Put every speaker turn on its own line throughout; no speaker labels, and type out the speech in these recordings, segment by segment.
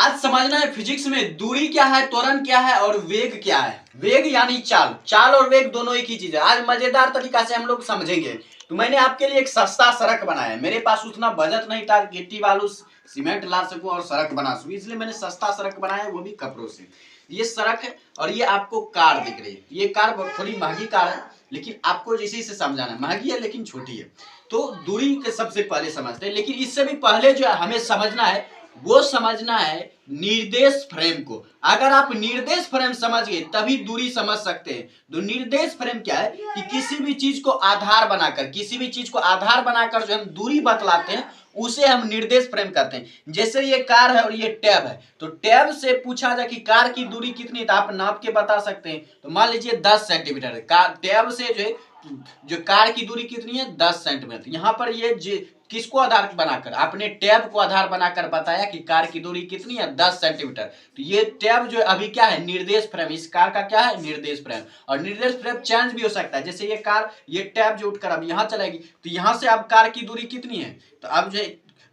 आज समझना है फिजिक्स में दूरी क्या है, त्वरण क्या है और वेग क्या है। वेग यानी चाल, चाल और वेग दोनों एक ही चीज है। आज मजेदार तरीका से हम लोग समझेंगे। तो मैंने आपके लिए एक सस्ता सड़क बनाया। मेरे पास उतना बजट नहीं था, गिट्टी बालू सीमेंट ला सकूं और सड़क बना सकूं, इसलिए मैंने सस्ता सड़क बनाया, वो भी कपड़ों से। ये सड़क है और ये आपको कार दिख रही है। ये कार थोड़ी महंगी कार है, लेकिन आपको इसी से समझाना है। महंगी है लेकिन छोटी है। तो दूरी के सबसे पहले समझते हैं, लेकिन इससे भी पहले जो हमें समझना है वो समझना है निर्देश फ्रेम को। अगर आप निर्देश फ्रेम समझ गए तभी दूरी समझ सकते हैं। तो निर्देश फ्रेम क्या है कि किसी भी चीज को आधार बनाकर, किसी भी चीज को आधार बनाकर जो हम दूरी बतलाते हैं उसे हम निर्देश फ्रेम कहते हैं। जैसे ये कार है और ये टैब है, तो टैब से पूछा जाए कि कार की दूरी कितनी है तो आप नाप के बता सकते हैं। तो मान लीजिए 10 सेंटीमीटर है। टैब से जो कार की दूरी कितनी है, 10 सेंटीमीटर। यहाँ पर ये किसको आधार बनाकर, आपने टैब को आधार बनाकर बताया कि कार की दूरी कितनी है, 10 सेंटीमीटर। तो ये टैब जो अभी क्या है, निर्देश फ्रेम। इस कार का क्या है, निर्देश फ्रेम। और निर्देश फ्रेम चेंज भी हो सकता है। जैसे ये कार, ये टैब जो उठकर अब यहाँ चलेगी, तो यहाँ से अब कार की दूरी कितनी है, तो अब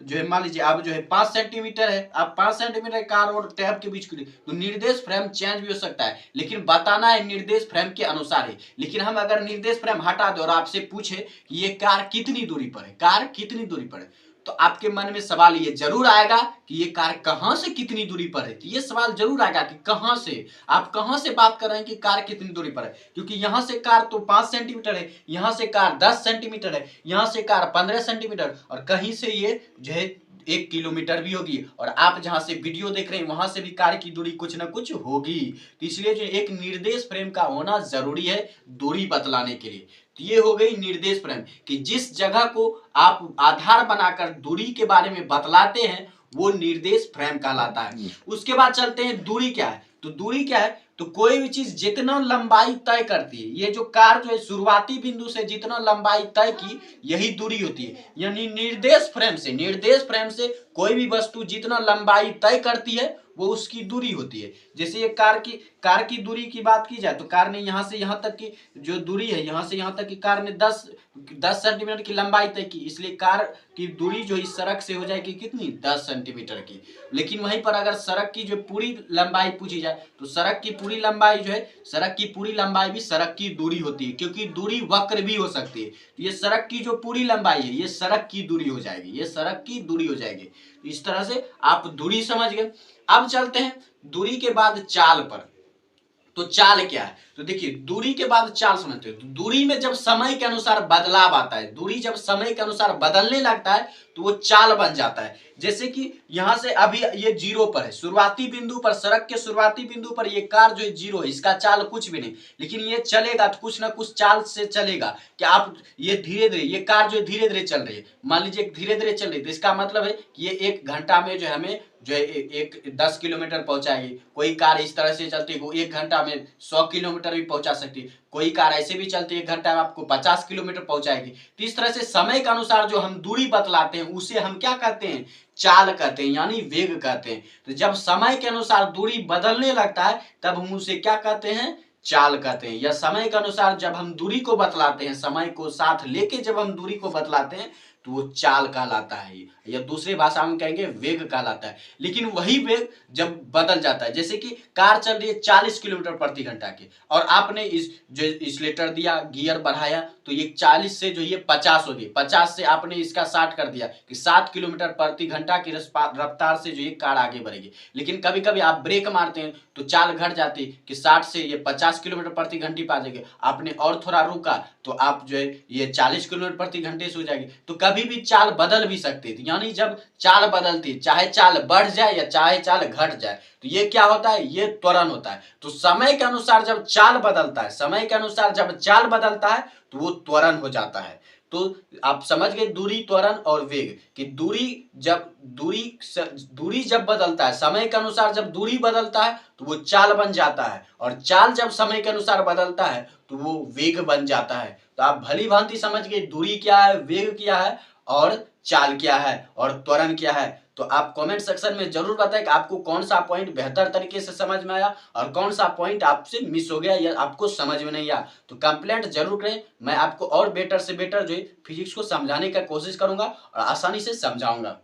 जो है मान लीजिए अब जो है 5 सेंटीमीटर है। अब 5 सेंटीमीटर कार और टैब के बीच की, तो निर्देश फ्रेम चेंज भी हो सकता है, लेकिन बताना है निर्देश फ्रेम के अनुसार ही। लेकिन हम अगर निर्देश फ्रेम हटा दे और आपसे पूछे कि ये कार कितनी दूरी पर है, कार कितनी दूरी पर है, तो आपके मन में सवाल ये जरूर आएगा कि ये कार कहां से कितनी दूरी पर है। तो ये सवाल जरूर आएगा कि कहां से, आप कहां से बात कर रहे हैं कि कार कितनी दूरी पर है। क्योंकि यहां से कार तो 5 सेंटीमीटर है, यहां से कार 10 सेंटीमीटर है, यहां से कार 15 सेंटीमीटर, और कहीं से ये जो है 1 किलोमीटर भी होगी। और आप जहां से वीडियो देख रहे हैं वहां से भी कार की दूरी कुछ ना कुछ होगी। तो इसलिए जो एक निर्देश फ्रेम का होना जरूरी है दूरी बतलाने के लिए। तो ये हो गई निर्देश फ्रेम कि जिस जगह को आप आधार बनाकर दूरी के बारे में बतलाते हैं वो निर्देश फ्रेम कहलाता है। उसके बाद चलते हैं दूरी क्या है। तो दूरी क्या है, तो कोई भी चीज जितना लंबाई तय करती है, ये जो कार जो है शुरुआती बिंदु से जितना लंबाई तय की यही दूरी होती है। यानी निर्देश फ्रेम से कोई भी वस्तु जितना लंबाई तय करती है वो उसकी दूरी होती है। जैसे ये कार की दूरी की बात की जाए तो कार ने यहाँ से यहाँ तक की जो दूरी है, यहाँ से यहाँ तक की कार ने 10 सेंटीमीटर की लंबाई तय की, इसलिए कार की दूरी जो इस सड़क से हो जाएगी कितनी, 10 सेंटीमीटर की। लेकिन वहीं पर अगर सड़क की जो पूरी लंबाई पूछी जाए तो सड़क की पूरी लंबाई जो है, सड़क की पूरी लंबाई भी सड़क की दूरी होती है, क्योंकि दूरी वक्र भी हो सकती है। तो ये सड़क की जो पूरी लंबाई है ये सड़क की दूरी हो जाएगी, ये सड़क की दूरी हो जाएगी। इस तरह से आप दूरी समझ गए। अब चलते हैं दूरी के बाद चाल पर। तो चाल क्या है, तो देखिए दूरी के बाद चाल समझते हैं। तो दूरी में जब समय के अनुसार बदलाव आता है, दूरी जब समय के अनुसार बदलने लगता है तो वो चाल बन जाता है। जैसे कि यहां से अभी ये 0 पर है, शुरुआती बिंदु पर, सड़क के शुरुआती बिंदु पर ये कार जो है 0 है, इसका चाल कुछ भी नहीं, लेकिन ये चलेगा तो कुछ ना कुछ चाल से चलेगा। कि आप ये धीरे धीरे, ये कार जो है धीरे धीरे चल रही है, मान लीजिए धीरे धीरे चल रही है, तो इसका मतलब है कि ये 1 घंटा में जो है हमें जो है एक 10 किलोमीटर पहुंचाएगी। कोई कार इस तरह से चलती है वो 1 घंटा में 100 किलोमीटर भी पहुंचा सकती है। कोई कार ऐसे भी चलती है 1 घंटा में आपको 50 किलोमीटर पहुंचाएगी। तो इस तरह से समय के अनुसार जो हम दूरी बतलाते हैं उसे हम क्या कहते हैं, चाल कहते हैं, यानी वेग कहते हैं। तो जब समय के अनुसार दूरी बदलने लगता है तब हम उसे क्या कहते हैं, चाल कहते हैं। या समय के अनुसार जब हम दूरी को बतलाते हैं, समय को साथ लेके जब हम दूरी को बतलाते हैं तो वो चाल कहलाता है, या दूसरी भाषा में कहेंगे वेग कहलाता है। लेकिन वही वेग जब बदल जाता है, जैसे कि कार चल रही है 40 किलोमीटर प्रति घंटा के, और आपने इस जो एक्सीलरेटर दिया, गियर बढ़ाया, तो ये 40 से जो ये 50 हो गई, 50 से आपने इसका 60 कर दिया कि 7 किलोमीटर प्रति घंटा की रफ्तार से जो ये कार आगे बढ़ेगी। लेकिन कभी कभी आप ब्रेक मारते हैं तो चाल घट जाती है कि 60 से ये 50 किलोमीटर प्रति घंटे पे आ जाएगी। आपने और थोड़ा रुका तो आप जो है ये 40 किलोमीटर प्रति घंटे से हो जाएगी। तो कभी भी चाल बदल भी सकती है। यानी जब चाल बदलती है, चाहे चाल बढ़ जाए या चाहे चाल घट जाए, तो ये क्या होता है, ये त्वरण होता है। तो समय के अनुसार जब चाल बदलता है, समय के अनुसार जब चाल बदलता है तो वो त्वरण हो जाता है। तो आप समझ गए दूरी, त्वरण और वेग कि दूरी जब बदलता है, समय के अनुसार जब दूरी बदलता है तो वो चाल बन जाता है, और चाल जब समय के अनुसार बदलता है तो वो वेग बन जाता है। तो आप भली भांति समझ गए दूरी क्या है, वेग क्या है और चाल क्या है और त्वरण क्या है। तो आप कमेंट सेक्शन में जरूर बताएं कि आपको कौन सा पॉइंट बेहतर तरीके से समझ में आया और कौन सा पॉइंट आपसे मिस हो गया या आपको समझ में नहीं आया। तो कंप्लेंट जरूर करें, मैं आपको और बेटर से बेटर जो है फिजिक्स को समझाने का कोशिश करूंगा और आसानी से समझाऊंगा।